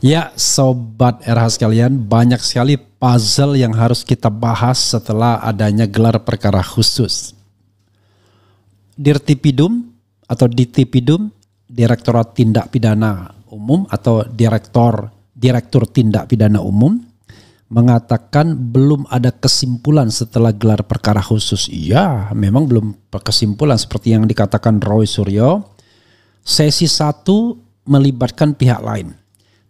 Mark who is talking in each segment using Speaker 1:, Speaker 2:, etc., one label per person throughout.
Speaker 1: Ya, Sobat RH sekalian, banyak sekali puzzle yang harus kita bahas setelah adanya gelar perkara khusus. Dirtipidum atau Ditipidum, Direktorat Tindak Pidana Umum atau Direktur Tindak Pidana Umum, mengatakan belum ada kesimpulan setelah gelar perkara khusus. Iya, memang belum kesimpulan seperti yang dikatakan Roy Suryo. Sesi 1 melibatkan pihak lain.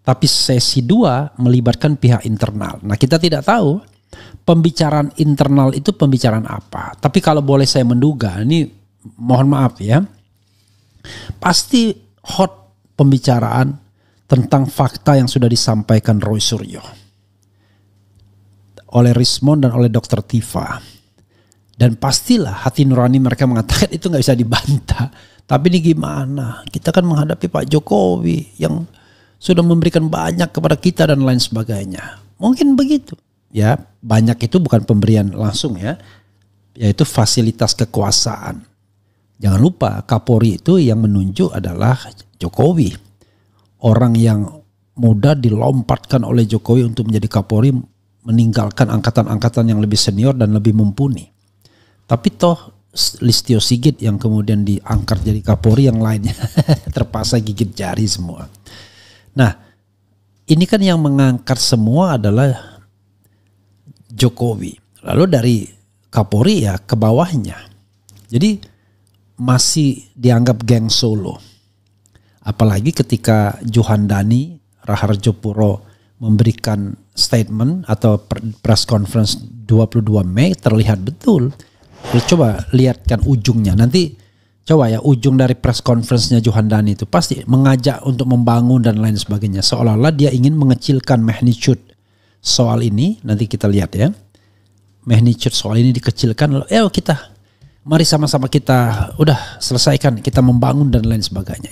Speaker 1: Tapi sesi 2 melibatkan pihak internal. Nah, kita tidak tahu pembicaraan internal itu pembicaraan apa. Tapi kalau boleh saya menduga, ini mohon maaf ya, pasti hot pembicaraan tentang fakta yang sudah disampaikan Roy Suryo oleh Rismond dan oleh Dr. Tifa. Dan pastilah hati nurani mereka mengatakan itu nggak bisa dibantah. Tapi ini gimana? Kita kan menghadapi Pak Jokowi yang sudah memberikan banyak kepada kita dan lain sebagainya. Mungkin begitu. Ya, banyak itu bukan pemberian langsung ya. Yaitu fasilitas kekuasaan. Jangan lupa Kapolri itu yang menunjuk adalah Jokowi. Orang yang mudah dilompatkan oleh Jokowi untuk menjadi Kapolri, meninggalkan angkatan-angkatan yang lebih senior dan lebih mumpuni. Tapi toh Listio Sigit yang kemudian diangkat jadi Kapolri, yang lainnya terpaksa gigit jari semua. Nah, ini kan yang mengangkat semua adalah Jokowi. Lalu dari Kapolri ya ke bawahnya. Jadi masih dianggap geng Solo. Apalagi ketika Juhandani Raharjo Puro memberikan statement atau press conference 22 Mei terlihat betul. Coba lihatkan ujungnya. Nanti coba ya, ujung dari press conference-nya Juhandani itu pasti mengajak untuk membangun dan lain sebagainya. Seolah-olah dia ingin mengecilkan magnitude soal ini. Nanti kita lihat ya. Magnitude soal ini dikecilkan. Mari sama-sama kita udah selesaikan. Kita membangun dan lain sebagainya.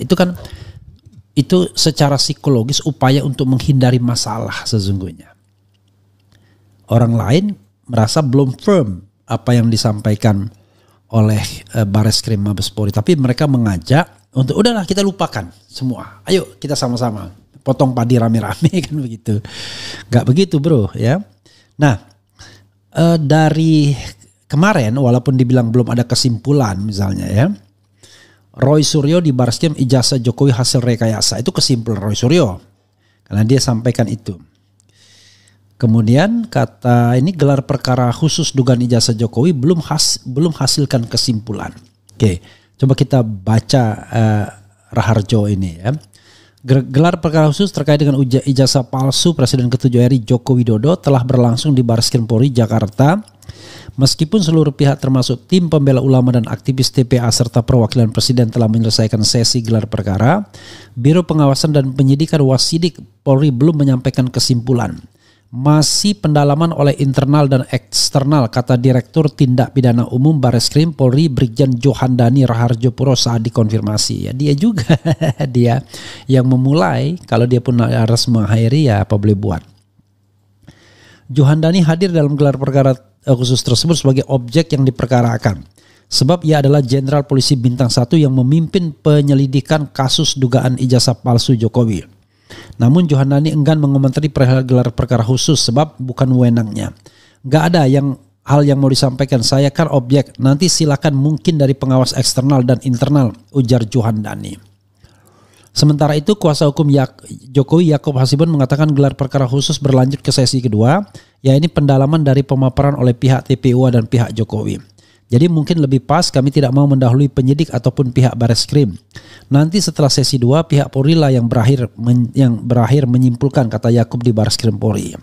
Speaker 1: Itu secara psikologis upaya untuk menghindari masalah sesungguhnya. Orang lain merasa belum firm apa yang disampaikan oleh Bareskrim Mabes Polri, tapi mereka mengajak untuk udahlah kita lupakan semua, ayo kita sama-sama potong padi rame-rame kan begitu. Gak begitu bro ya. Nah dari kemarin walaupun dibilang belum ada kesimpulan misalnya ya, Roy Suryo di Bareskrim ijazah Jokowi hasil rekayasa, itu kesimpulan Roy Suryo karena dia sampaikan itu. Kemudian kata ini gelar perkara khusus dugaan ijazah Jokowi belum hasilkan kesimpulan. Oke, coba kita baca Raharjo ini ya. Gelar perkara khusus terkait dengan ijazah palsu Presiden ke-7 RI Joko Widodo telah berlangsung di Bareskrim Polri Jakarta. Meskipun seluruh pihak termasuk tim pembela ulama dan aktivis TPA serta perwakilan Presiden telah menyelesaikan sesi gelar perkara, Biro Pengawasan dan Penyidikan Wasidik Polri belum menyampaikan kesimpulan. Masih pendalaman oleh internal dan eksternal, kata Direktur Tindak Pidana Umum Bareskrim Polri Brigjen Johandani Raharjo Puro saat dikonfirmasi. Ya dia juga dia yang memulai, kalau dia pun harus mengakhiri ya apa boleh buat. Johandani hadir dalam gelar perkara khusus tersebut sebagai objek yang diperkarakan. Sebab ia adalah Jenderal Polisi Bintang 1 yang memimpin penyelidikan kasus dugaan ijazah palsu Jokowi. Namun Johandani enggan mengomentari perihal gelar perkara khusus sebab bukan wewenangnya. Gak ada hal yang mau disampaikan, saya kan objek, nanti silakan mungkin dari pengawas eksternal dan internal, ujar Johandani. Sementara itu kuasa hukum Jokowi Yaakob Hasibuan mengatakan gelar perkara khusus berlanjut ke sesi kedua, yaitu pendalaman dari pemaparan oleh pihak TPUA dan pihak Jokowi. Jadi mungkin lebih pas kami tidak mau mendahului penyidik ataupun pihak Bareskrim. Nanti setelah sesi 2 pihak Polri lah yang berakhir menyimpulkan, kata Yaakob di Bareskrim Polri.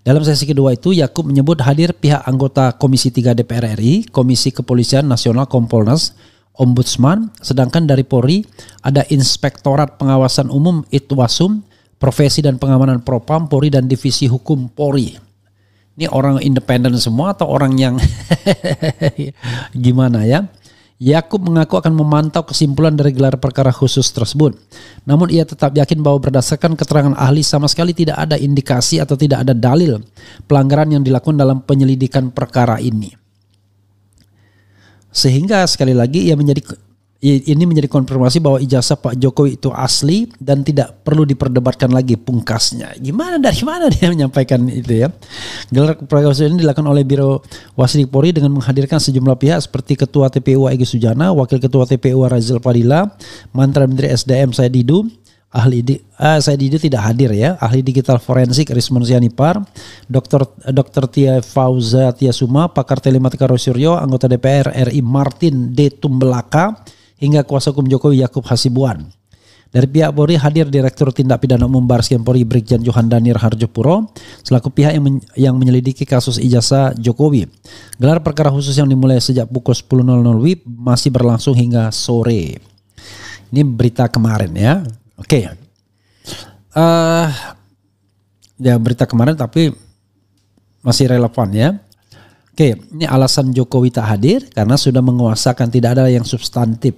Speaker 1: Dalam sesi kedua itu Yaakob menyebut hadir pihak anggota Komisi 3 DPR RI, Komisi Kepolisian Nasional Kompolnas, Ombudsman, sedangkan dari Polri ada Inspektorat Pengawasan Umum Itwasum, Profesi dan Pengamanan Propam Polri dan Divisi Hukum Polri. Ini orang independen semua atau orang yang gimana ya? Yaakob mengaku akan memantau kesimpulan dari gelar perkara khusus tersebut. Namun ia tetap yakin bahwa berdasarkan keterangan ahli sama sekali tidak ada indikasi atau tidak ada dalil pelanggaran yang dilakukan dalam penyelidikan perkara ini. Sehingga sekali lagi ia menjadi Ini menjadi konfirmasi bahwa ijazah Pak Jokowi itu asli dan tidak perlu diperdebatkan lagi, pungkasnya. Dari mana dia menyampaikan itu ya? Gelar perkara khusus ini dilakukan oleh Biro Wasidik Polri dengan menghadirkan sejumlah pihak seperti Ketua TPU Egy Sujana, Wakil Ketua TPU Razil Fadila, Mantan Menteri SDM Said Didu, Said Didu tidak hadir ya, ahli digital forensik Rismon Sianipar, Dr. Tia Fauza Tiasuma, pakar telematika Roy Suryo, anggota DPR RI Martin D. Tumbelaka, hingga kuasa hukum Jokowi Yakub Hasibuan. Dari pihak Polri hadir Direktur Tindak Pidana Umum Bareskrim Polri Brigjen Johandani Raharjopuro selaku pihak yang menyelidiki kasus ijazah Jokowi. Gelar perkara khusus yang dimulai sejak pukul 10.00 WIB masih berlangsung hingga sore. Ini berita kemarin ya. Oke. Ya berita kemarin tapi masih relevan ya. Oke, ini alasan Jokowi tak hadir karena sudah menguasakan, tidak ada yang substantif.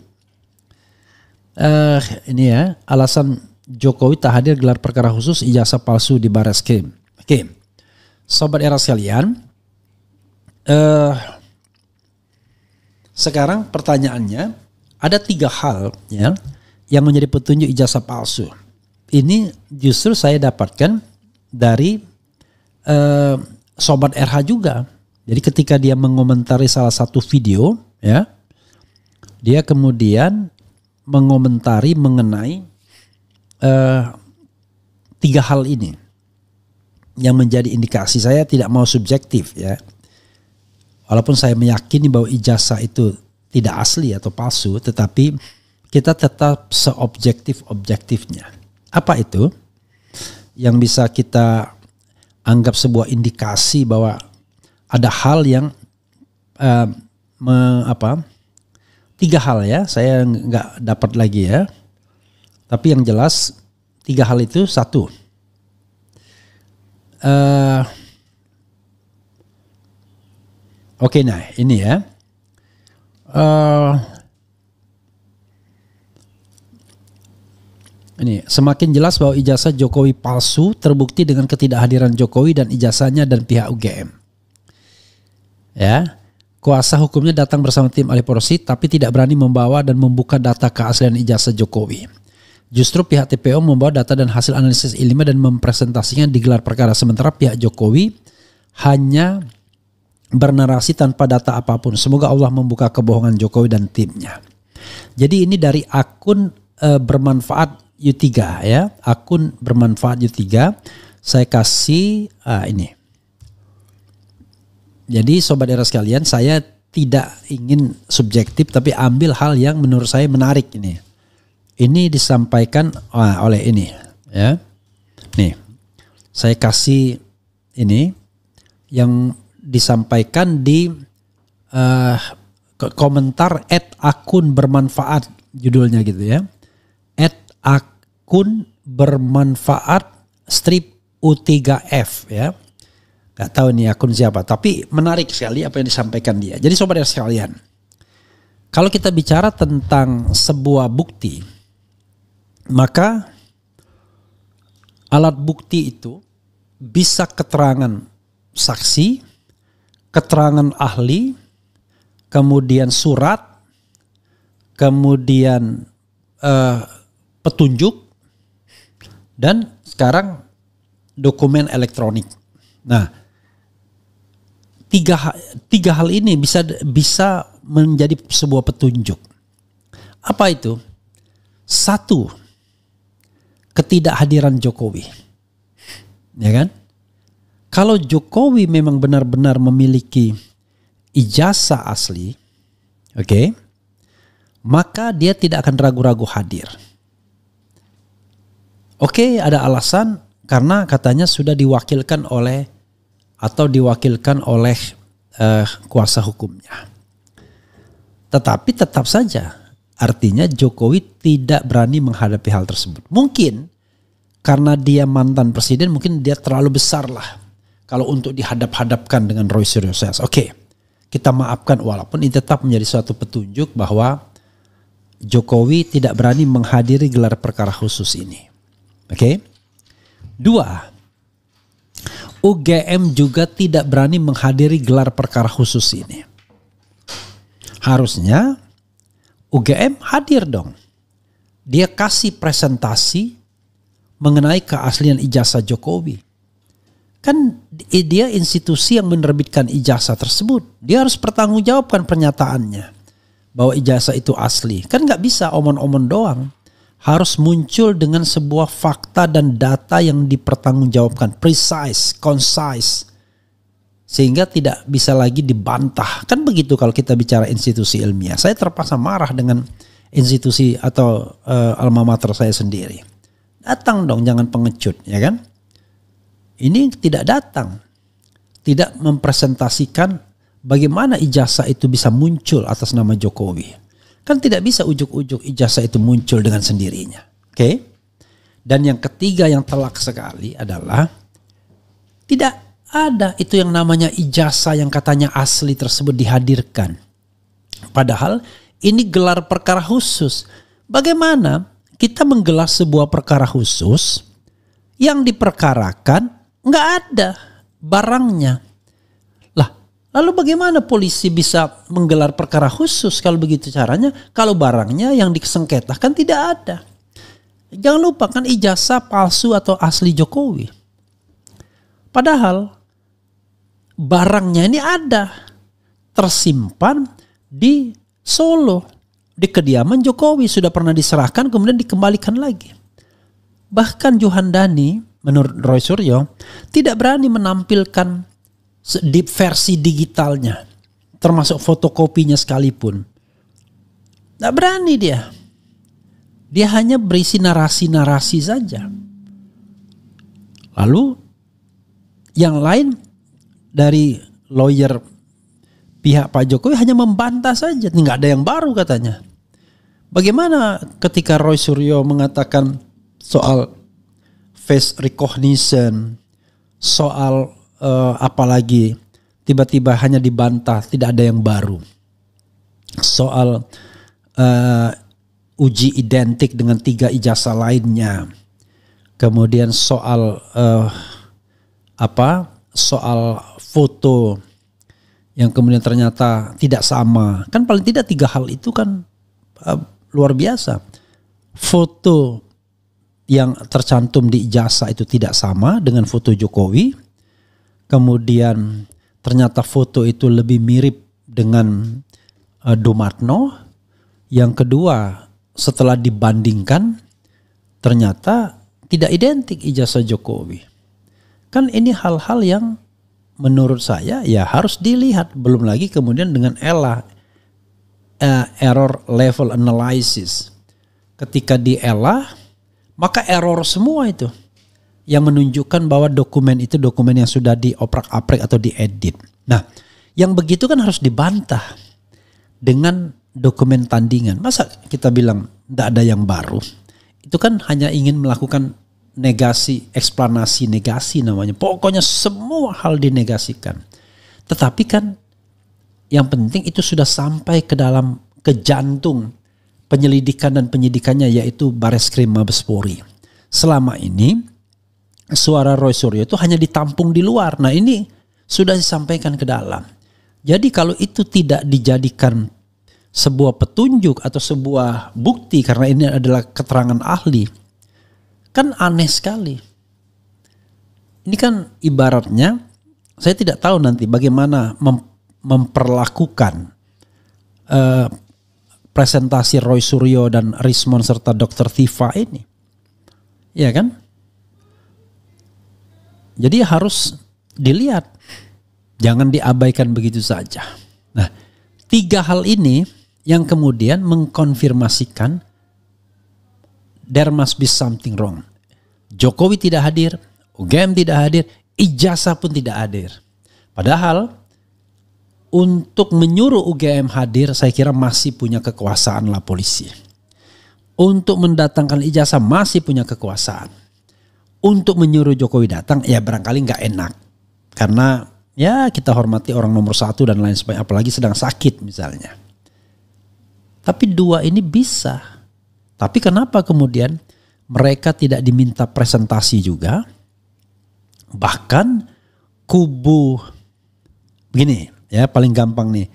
Speaker 1: Ini ya, alasan Jokowi tak hadir gelar perkara khusus ijazah palsu di Bareskrim. Oke, sobat era sekalian, sekarang pertanyaannya ada 3 hal ya yang menjadi petunjuk ijazah palsu. Ini justru saya dapatkan dari sobat RH juga. Jadi ketika dia mengomentari salah satu video ya, dia kemudian mengomentari mengenai 3 hal ini yang menjadi indikasi. Saya tidak mau subjektif ya, walaupun saya meyakini bahwa ijazah itu tidak asli atau palsu, tetapi kita tetap seobjektif-objektifnya. Apa itu yang bisa kita anggap sebuah indikasi bahwa ada hal yang 3 hal ya, saya nggak dapat lagi ya. Tapi yang jelas 3 hal itu. 1, oke, nah ini ya. Ini semakin jelas bahwa ijazah Jokowi palsu terbukti dengan ketidakhadiran Jokowi dan ijazahnya dan pihak UGM. Ya. Kuasa hukumnya datang bersama tim ahli forensik tapi tidak berani membawa dan membuka data keaslian ijazah Jokowi. Justru pihak TPO membawa data dan hasil analisis ilmiah dan mempresentasikan di gelar perkara, sementara pihak Jokowi hanya bernarasi tanpa data apapun. Semoga Allah membuka kebohongan Jokowi dan timnya. Jadi ini dari akun bermanfaat U3 ya, akun bermanfaat U3. Saya kasih ini. Jadi sobat era sekalian, saya tidak ingin subjektif tapi ambil hal yang menurut saya menarik ini. Ini disampaikan oleh ini ya. Nih. Saya kasih ini yang disampaikan di komentar @akun bermanfaat, judulnya gitu ya. @akun bermanfaat strip U3F ya. Gak tahu nih akun siapa, tapi menarik sekali apa yang disampaikan dia. Jadi sobat sekalian, kalau kita bicara tentang sebuah bukti, maka alat bukti itu bisa keterangan saksi, keterangan ahli, kemudian surat, kemudian petunjuk, dan sekarang dokumen elektronik. Nah, tiga hal ini bisa menjadi sebuah petunjuk. Apa itu? 1, ketidakhadiran Jokowi. Ya kan? Kalau Jokowi memang benar-benar memiliki ijazah asli, oke, maka dia tidak akan ragu-ragu hadir. Oke, ada alasan karena katanya sudah diwakilkan oleh kuasa hukumnya. Tetapi tetap saja artinya Jokowi tidak berani menghadapi hal tersebut. Mungkin karena dia mantan presiden, mungkin dia terlalu besar lah kalau untuk dihadap-hadapkan dengan Roy Suryo. Oke, kita maafkan, walaupun ini tetap menjadi suatu petunjuk bahwa Jokowi tidak berani menghadiri gelar perkara khusus ini. Oke. 2, UGM juga tidak berani menghadiri gelar perkara khusus ini. Harusnya UGM hadir dong. Dia kasih presentasi mengenai keaslian ijazah Jokowi. Kan dia institusi yang menerbitkan ijazah tersebut. Dia harus pertanggungjawabkan pernyataannya bahwa ijazah itu asli. Kan nggak bisa omong-omong doang. Harus muncul dengan sebuah fakta dan data yang dipertanggungjawabkan, precise, concise, sehingga tidak bisa lagi dibantah. Kan begitu kalau kita bicara institusi ilmiah. Saya terpaksa marah dengan institusi atau alma mater saya sendiri. Datang dong, jangan pengecut, ya kan? Ini tidak datang, tidak mempresentasikan bagaimana ijazah itu bisa muncul atas nama Jokowi. Kan tidak bisa ujuk-ujuk ijazah itu muncul dengan sendirinya. Oke? Dan yang ketiga yang telak sekali adalah tidak ada itu yang namanya ijazah yang katanya asli tersebut dihadirkan. Padahal ini gelar perkara khusus. Bagaimana kita menggelar sebuah perkara khusus yang diperkarakan nggak ada barangnya. Lah, lalu bagaimana polisi bisa menggelar perkara khusus kalau begitu caranya? Kalau barangnya yang disengketakan tidak ada. Jangan lupa kan ijazah palsu atau asli Jokowi. Padahal barangnya ini ada, tersimpan di Solo, di kediaman Jokowi, sudah pernah diserahkan kemudian dikembalikan lagi. Bahkan Juhandani menurut Roy Suryo tidak berani menampilkan versi digitalnya, termasuk fotokopinya sekalipun. Tidak berani dia. Dia hanya berisi narasi-narasi saja. Lalu yang lain dari lawyer pihak Pak Jokowi hanya membantah saja, nggak ada yang baru katanya. Bagaimana ketika Roy Suryo mengatakan soal face recognition, soal apalagi tiba-tiba hanya dibantah, tidak ada yang baru. Soal uji identik dengan 3 ijazah lainnya. Kemudian soal soal foto yang kemudian ternyata tidak sama. Kan paling tidak 3 hal itu kan luar biasa. Foto yang tercantum di ijazah itu tidak sama dengan foto Jokowi. Kemudian ternyata foto itu lebih mirip dengan Dumatno. Yang kedua, setelah dibandingkan ternyata tidak identik ijazah Jokowi. Kan ini hal-hal yang menurut saya ya harus dilihat. Belum lagi kemudian dengan error level analysis. Ketika di maka error semua itu yang menunjukkan bahwa dokumen itu dokumen yang sudah dioprak-aprik atau diedit. Nah, yang begitu kan harus dibantah dengan dokumen tandingan. Masa kita bilang tidak ada yang baru? Itu kan hanya ingin melakukan negasi, eksplanasi negasi namanya. Pokoknya semua hal dinegasikan. Tetapi kan yang penting itu sudah sampai ke jantung penyelidikan dan penyidikannya, yaitu Bareskrim Mabes Polri. Selama ini suara Roy Suryo itu hanya ditampung di luar. Nah, ini sudah disampaikan ke dalam. Jadi kalau itu tidak dijadikan sebuah petunjuk atau sebuah bukti karena ini adalah keterangan ahli, kan aneh sekali. Ini kan ibaratnya saya tidak tahu nanti bagaimana memperlakukan presentasi Roy Suryo dan Rismon serta Dr. Tifa ini. Ya kan? Jadi harus dilihat. Jangan diabaikan begitu saja. Nah, 3 hal ini yang kemudian mengkonfirmasikan there must be something wrong. Jokowi tidak hadir, UGM tidak hadir, ijazah pun tidak hadir. Padahal untuk menyuruh UGM hadir saya kira masih punya kekuasaan lah polisi. Untuk mendatangkan ijazah masih punya kekuasaan. Untuk menyuruh Jokowi datang ya barangkali nggak enak. Karena ya kita hormati orang nomor 1 dan lain sebagainya, apalagi sedang sakit misalnya. Tapi 2 ini bisa. Tapi kenapa kemudian mereka tidak diminta presentasi juga? Bahkan kubu begini ya, paling gampang nih.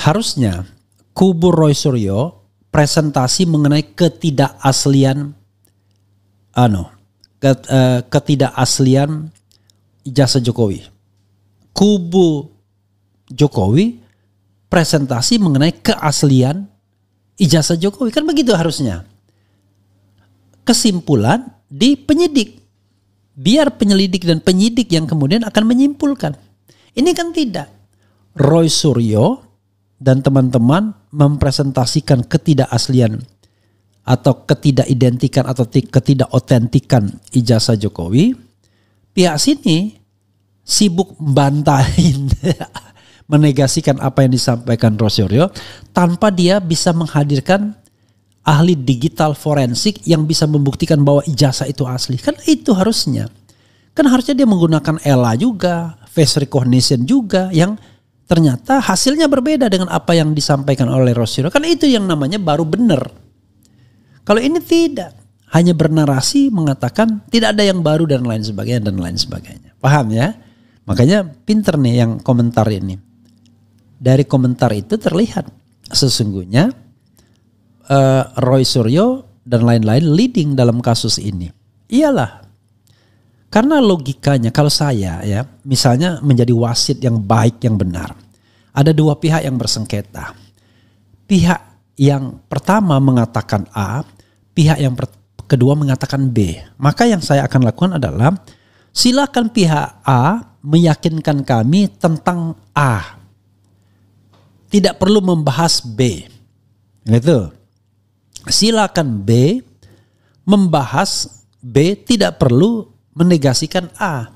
Speaker 1: Harusnya kubu Roy Suryo presentasi mengenai ketidakaslian ketidakaslian ijazah Jokowi. Kubu Jokowi presentasi mengenai keaslian ijazah Jokowi. Kan begitu harusnya. Kesimpulan di penyidik. Biar penyelidik dan penyidik yang kemudian akan menyimpulkan. Ini kan tidak. Roy Suryo dan teman-teman mempresentasikan ketidakaslian atau ketidakidentikan atau ketidakotentikan ijazah Jokowi. Pihak sini sibuk bantahin, menegasikan apa yang disampaikan Roy Suryo tanpa dia bisa menghadirkan ahli digital forensik yang bisa membuktikan bahwa ijazah itu asli. Kan itu harusnya. Kan harusnya dia menggunakan ELA juga, face recognition juga, yang ternyata hasilnya berbeda dengan apa yang disampaikan oleh Roy Suryo. Kan itu yang namanya baru benar. Kalau ini tidak. Hanya bernarasi mengatakan tidak ada yang baru dan lain sebagainya dan lain sebagainya. Paham ya? Makanya pinter nih yang komentar ini. Dari komentar itu terlihat sesungguhnya Roy Suryo dan lain-lain leading dalam kasus ini. Iyalah. Karena logikanya kalau saya ya misalnya menjadi wasit yang baik yang benar. Ada dua pihak yang bersengketa. Pihak yang pertama mengatakan A, pihak yang kedua mengatakan B. Maka yang saya akan lakukan adalah silakan pihak A meyakinkan kami tentang A. Tidak perlu membahas B. Gitu. Silakan B membahas B, tidak perlu menegasikan A.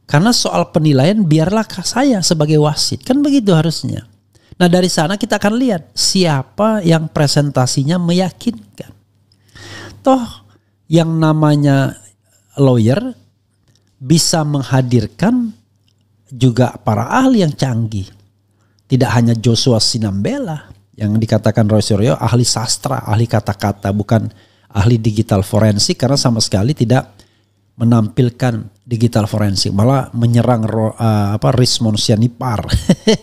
Speaker 1: Karena soal penilaian biarlah saya sebagai wasit. Kan begitu harusnya. Nah dari sana kita akan lihat siapa yang presentasinya meyakinkan. Toh yang namanya lawyer bisa menghadirkan juga para ahli yang canggih. Tidak hanya Joshua Sinambela yang dikatakan Roy Suryo ahli sastra, ahli kata-kata, bukan ahli digital forensik karena sama sekali tidak menampilkan digital forensik, malah menyerang Rismon Sianipar.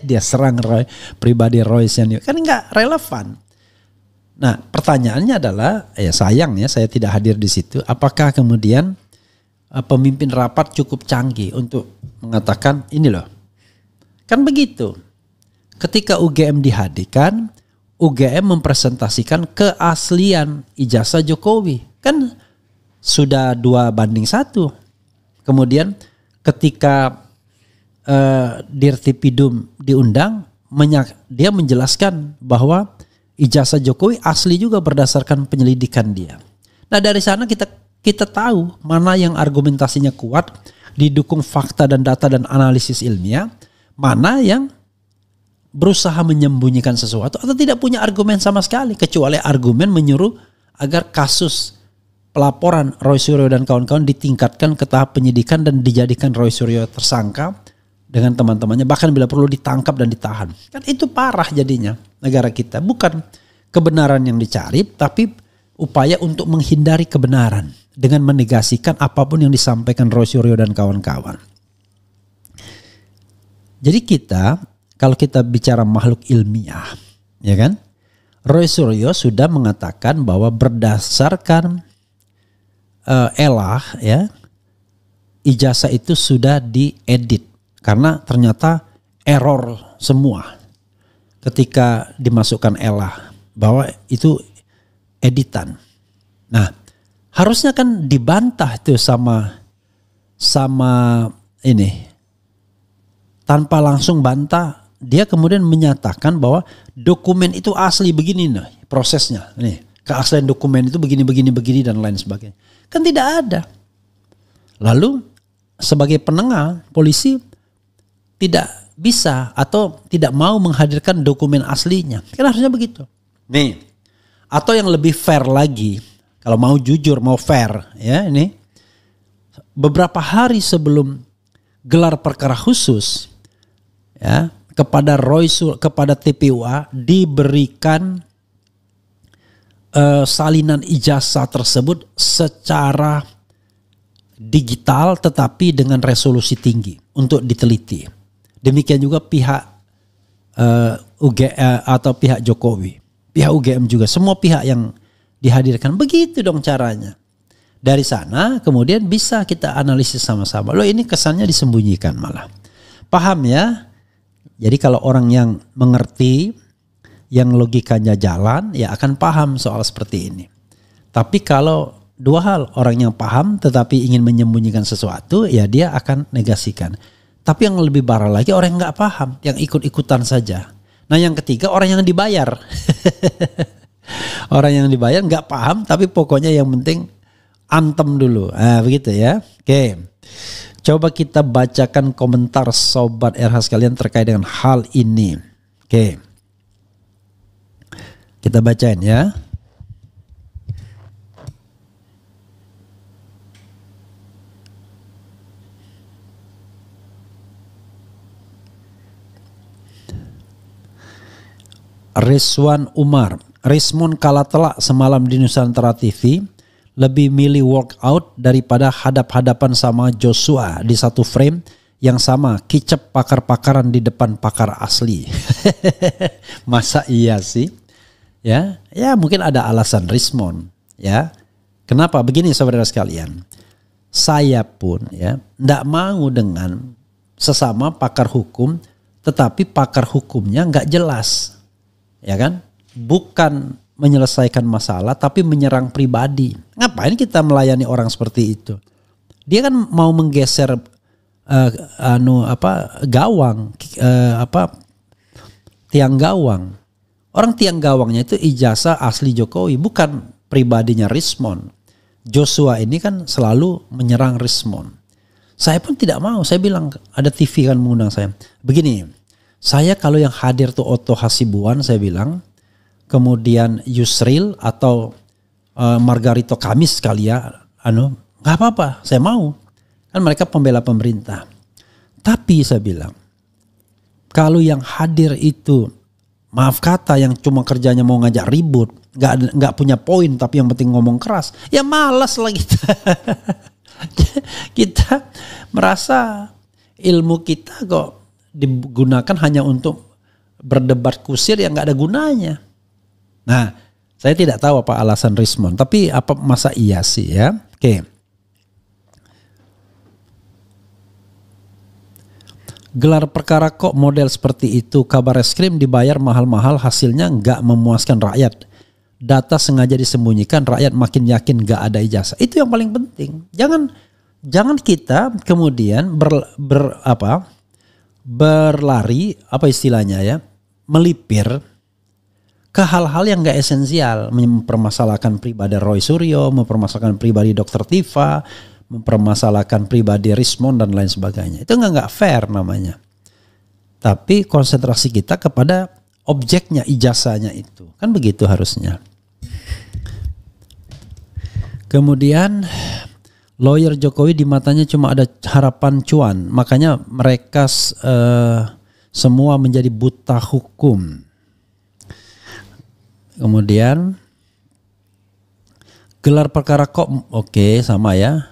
Speaker 1: Dia serang pribadi Roy Sianipar, kan nggak relevan. Nah pertanyaannya adalah, ya sayang ya saya tidak hadir di situ. Apakah kemudian pemimpin rapat cukup canggih untuk mengatakan ini loh, kan begitu. Ketika UGM dihadirkan, UGM mempresentasikan keaslian ijazah Jokowi. Kan sudah 2:1. Kemudian ketika Dirtipidum diundang, dia menjelaskan bahwa ijazah Jokowi asli juga berdasarkan penyelidikan dia. Nah dari sana kita tahu mana yang argumentasinya kuat, didukung fakta dan data dan analisis ilmiah, mana yang berusaha menyembunyikan sesuatu atau tidak punya argumen sama sekali kecuali argumen menyuruh agar kasus pelaporan Roy Suryo dan kawan-kawan ditingkatkan ke tahap penyidikan dan dijadikan Roy Suryo tersangka dengan teman-temannya, bahkan bila perlu ditangkap dan ditahan. Kan itu parah jadinya negara kita. Bukan kebenaran yang dicari, tapi upaya untuk menghindari kebenaran dengan menegasikan apapun yang disampaikan Roy Suryo dan kawan-kawan. Jadi kalau kita bicara makhluk ilmiah, ya kan? Roy Suryo sudah mengatakan bahwa berdasarkan ELA, ya, ijazah itu sudah diedit karena ternyata error semua ketika dimasukkan ELA bahwa itu editan. Nah, harusnya kan dibantah tuh sama ini. Tanpa langsung bantah, dia kemudian menyatakan bahwa dokumen itu asli begini nih prosesnya. Nih, keaslian dokumen itu begini dan lain sebagainya. Kan tidak ada. Lalu sebagai penengah, polisi tidak bisa atau tidak mau menghadirkan dokumen aslinya. Kan harusnya begitu. Nih, atau yang lebih fair lagi, kalau mau jujur, mau fair, ya ini beberapa hari sebelum gelar perkara khusus, ya, kepada TPUA diberikan salinan ijazah tersebut secara digital tetapi dengan resolusi tinggi untuk diteliti. Demikian juga pihak atau pihak Jokowi, pihak UGM juga, semua pihak yang dihadirkan. Begitu dong caranya. Dari sana kemudian bisa kita analisis sama-sama. Loh, ini kesannya disembunyikan malah. Paham ya? Jadi kalau orang yang mengerti, yang logikanya jalan, ya akan paham soal seperti ini. Tapi kalau dua hal, orang yang paham tetapi ingin menyembunyikan sesuatu, ya dia akan negasikan. Tapi yang lebih parah lagi orang yang nggak paham, yang ikut-ikutan saja. Nah yang ketiga orang yang dibayar. Orang yang dibayar nggak paham tapi pokoknya yang penting antem dulu. Nah begitu ya. Oke. Coba kita bacakan komentar Sobat RH sekalian terkait dengan hal ini. Oke. Kita bacain ya. Rizwan Umar, Rismon kalah telak semalam di Nusantara TV, lebih milih workout daripada hadap-hadapan sama Joshua di satu frame yang sama, kicep pakar-pakaran di depan pakar asli. Masa iya sih? Ya mungkin ada alasan Rismon. Ya, kenapa? Begini saudara sekalian, saya pun ya nggak mau dengan sesama pakar hukum, tetapi pakar hukumnya nggak jelas. Ya kan, bukan menyelesaikan masalah tapi menyerang pribadi. Ngapain kita melayani orang seperti itu? Dia kan mau menggeser gawang, tiang gawang. Orang tiang gawangnya itu ijazah asli Jokowi, bukan pribadinya Rismon. Joshua ini kan selalu menyerang Rismon. Saya pun tidak mau. Saya bilang, ada TV kan mengundang saya. Begini. Saya kalau yang hadir tuh Otto Hasibuan, saya bilang, kemudian Yusril atau Margarito Kamis kali ya, nggak apa-apa, saya mau, kan mereka pembela pemerintah. Tapi saya bilang, kalau yang hadir itu, maaf kata, yang cuma kerjanya mau ngajak ribut, nggak punya poin, tapi yang penting ngomong keras, ya malas lah kita. Kita merasa ilmu kita kok digunakan hanya untuk berdebat kusir yang nggak ada gunanya. Nah, saya tidak tahu apa alasan Rismon, tapi apa masa iya sih ya? Oke. Gelar perkara kok model seperti itu, kabar reskrim dibayar mahal-mahal, hasilnya nggak memuaskan rakyat. Data sengaja disembunyikan, rakyat makin yakin nggak ada ijazah. Itu yang paling penting. Jangan kita kemudian berlari, apa istilahnya ya, melipir ke hal-hal yang gak esensial, mempermasalahkan pribadi Roy Suryo, mempermasalahkan pribadi Dr. Tifa, mempermasalahkan pribadi Rismon dan lain sebagainya. Itu gak fair namanya. Tapi konsentrasi kita kepada objeknya, ijazahnya itu, kan begitu harusnya. Kemudian lawyer Jokowi di matanya cuma ada harapan cuan, makanya mereka semua menjadi buta hukum. Kemudian gelar perkara kok oke, sama ya.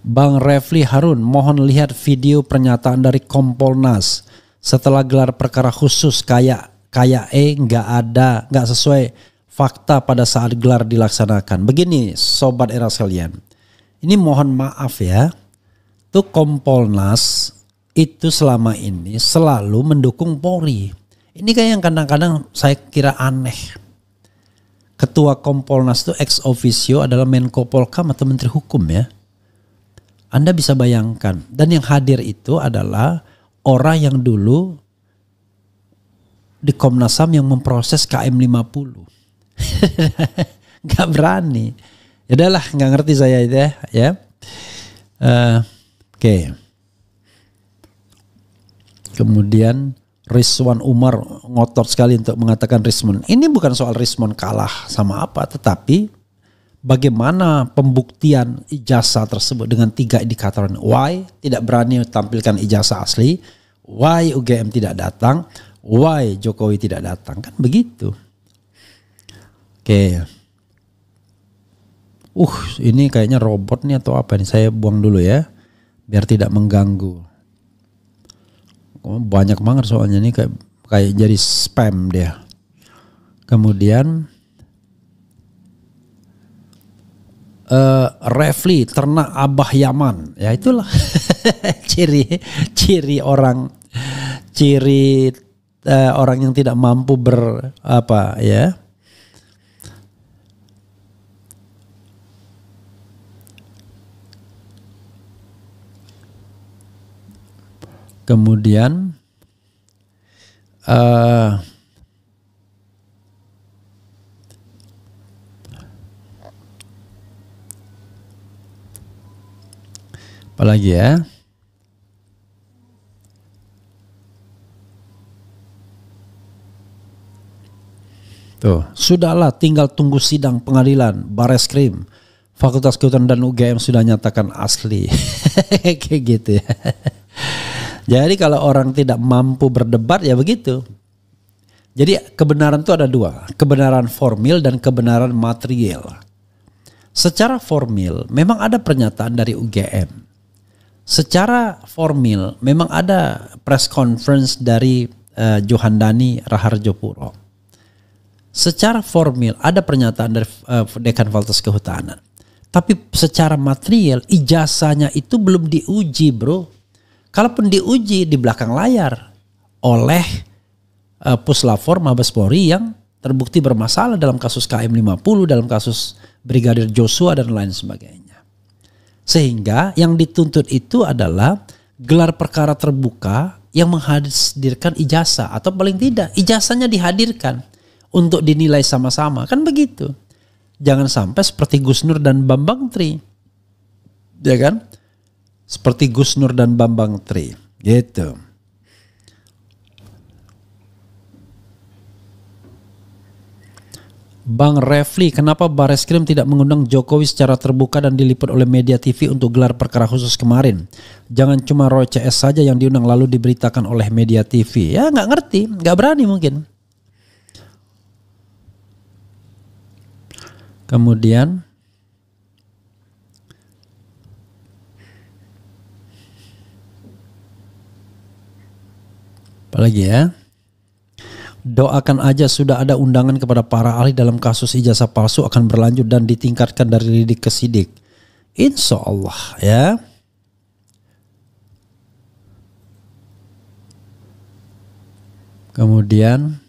Speaker 1: Bang Refli Harun, mohon lihat video pernyataan dari Kompolnas setelah gelar perkara khusus kayak nggak sesuai fakta pada saat gelar dilaksanakan. Begini Sobat Era sekalian, ini mohon maaf ya, tuh Kompolnas itu selama ini selalu mendukung Polri. Ini kayak yang kadang-kadang saya kira aneh. Ketua Kompolnas itu ex officio adalah Menko Polkam atau Menteri Hukum ya. Anda bisa bayangkan, dan yang hadir itu adalah orang yang dulu di Komnas HAM yang memproses KM 50. Gak berani. Yaudah, gak ngerti saya itu ya. Oke. Kemudian Rizwan Umar ngotot sekali untuk mengatakan Rismon. Ini bukan soal Rismon kalah sama apa, tetapi bagaimana pembuktian ijazah tersebut dengan 3 indikator. Why tidak berani tampilkan ijazah asli, why UGM tidak datang, why Jokowi tidak datang, kan begitu. Oke. Ini kayaknya robot nih atau apa nih, saya buang dulu ya. biar tidak mengganggu. Banyak banget soalnya ini kayak jadi spam dia. Kemudian Refli ternak Abah Yaman, ya itulah ciri orang yang tidak mampu ya. Kemudian apalagi ya? Tuh, sudahlah tinggal tunggu sidang pengadilan Bareskrim. Fakultas Kehutanan dan UGM sudah nyatakan asli. Kayak gitu ya. Jadi kalau orang tidak mampu berdebat ya begitu. Jadi kebenaran itu ada dua, kebenaran formil dan kebenaran material. Secara formil memang ada pernyataan dari UGM. Secara formil memang ada press conference dari Djoko Raharjopuro. Secara formil ada pernyataan dari Dekan Fakultas Kehutanan. Tapi secara material ijazahnya itu belum diuji, bro. Kalaupun diuji di belakang layar oleh Puslapor Mabes Polri yang terbukti bermasalah dalam kasus KM50, dalam kasus Brigadir Joshua dan lain sebagainya. Sehingga yang dituntut itu adalah gelar perkara terbuka yang menghadirkan ijazah, atau paling tidak ijazahnya dihadirkan untuk dinilai sama-sama, kan begitu. Jangan sampai seperti Gus Nur dan Bambang Tri, ya kan? Seperti Gus Nur dan Bambang Tri, gitu. Bang Refli, kenapa Bareskrim tidak mengundang Jokowi secara terbuka dan diliput oleh media TV untuk gelar perkara khusus kemarin? Jangan cuma Roy CS saja yang diundang lalu diberitakan oleh media TV. Ya nggak ngerti, nggak berani mungkin. Kemudian apalagi ya? Doakan aja sudah ada undangan kepada para ahli dalam kasus ijazah palsu akan berlanjut dan ditingkatkan dari lidik ke sidik. Insya Allah ya. Kemudian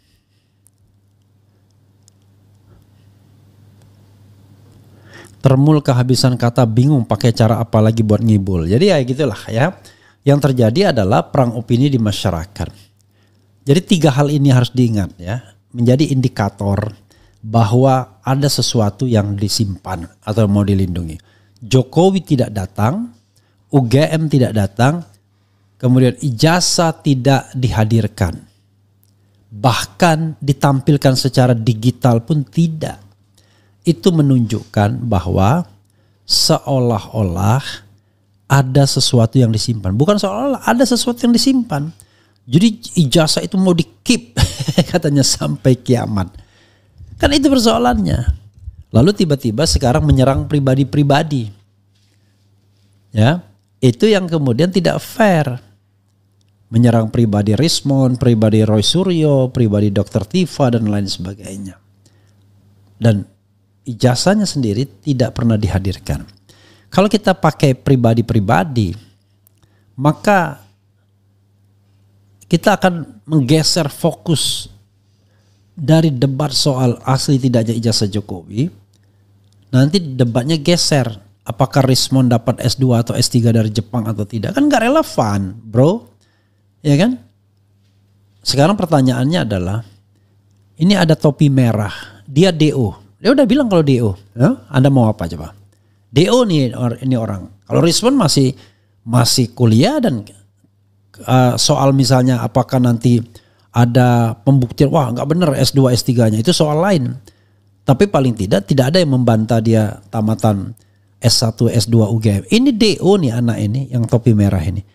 Speaker 1: Termul kehabisan kata, bingung pakai cara apa lagi buat ngibul. Jadi ya gitulah ya. Yang terjadi adalah perang opini di masyarakat. Jadi 3 hal ini harus diingat ya. Menjadi indikator bahwa ada sesuatu yang disimpan atau mau dilindungi. Jokowi tidak datang, UGM tidak datang, kemudian ijazah tidak dihadirkan. Bahkan ditampilkan secara digital pun tidak. Itu menunjukkan bahwa seolah-olah ada sesuatu yang disimpan. Bukan seolah-olah, ada sesuatu yang disimpan. Jadi ijazah itu mau di-keep katanya sampai kiamat. Kan itu persoalannya. Lalu tiba-tiba sekarang menyerang pribadi-pribadi. Ya, itu yang kemudian tidak fair. Menyerang pribadi Rismon, pribadi Roy Suryo, pribadi Dr. Tifa dan lain sebagainya. Dan ijazahnya sendiri tidak pernah dihadirkan. Kalau kita pakai pribadi-pribadi, maka kita akan menggeser fokus dari debat soal asli tidaknya ijazah Jokowi. Nanti debatnya geser, apakah Rismon dapat S2 atau S3 dari Jepang atau tidak. Kan gak relevan, bro. Ya kan? Sekarang pertanyaannya adalah, ini ada topi merah, dia DO. Dia udah bilang kalau DO, ya? Anda mau apa coba? DO nih ini orang. Kalau Rismon masih kuliah dan soal misalnya apakah nanti ada pembuktian, wah nggak benar S2 S3-nya, itu soal lain. Tapi paling tidak ada yang membantah dia tamatan S1 S2 UGM. Ini DO nih anak ini yang topi merah ini.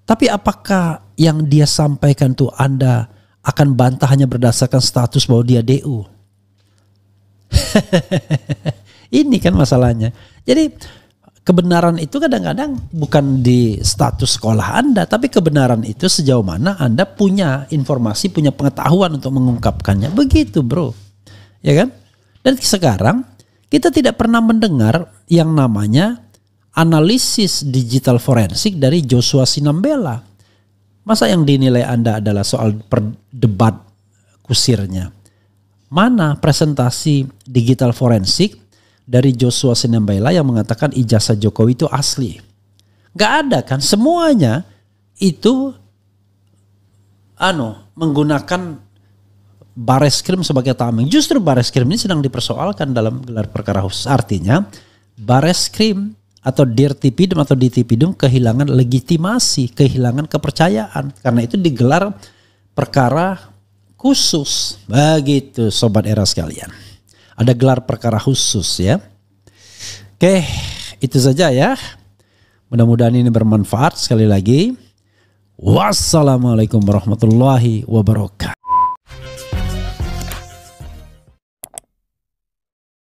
Speaker 1: Tapi apakah yang dia sampaikan tuh Anda akan bantah hanya berdasarkan status bahwa dia DO? Ini kan masalahnya. Jadi kebenaran itu kadang-kadang bukan di status sekolah Anda, tapi kebenaran itu sejauh mana Anda punya informasi, punya pengetahuan untuk mengungkapkannya. Begitu bro, ya kan? Dan sekarang kita tidak pernah mendengar yang namanya analisis digital forensik dari Joshua Sinambela. Masa yang dinilai Anda adalah soal perdebat kusirnya? Mana presentasi digital forensik dari Joshua Sinambela yang mengatakan ijazah Jokowi itu asli? Gak ada kan? Semuanya itu menggunakan Bareskrim sebagai tameng. Justru Bareskrim ini sedang dipersoalkan dalam gelar perkara khusus. Artinya Bareskrim atau Dirtipidum atau Ditipidum kehilangan legitimasi, kehilangan kepercayaan. Karena itu digelar perkara khusus. Begitu sobat era sekalian. Ada gelar perkara khusus ya. Oke, itu saja ya. Mudah-mudahan ini bermanfaat. Sekali lagi, wassalamualaikum warahmatullahi wabarakatuh.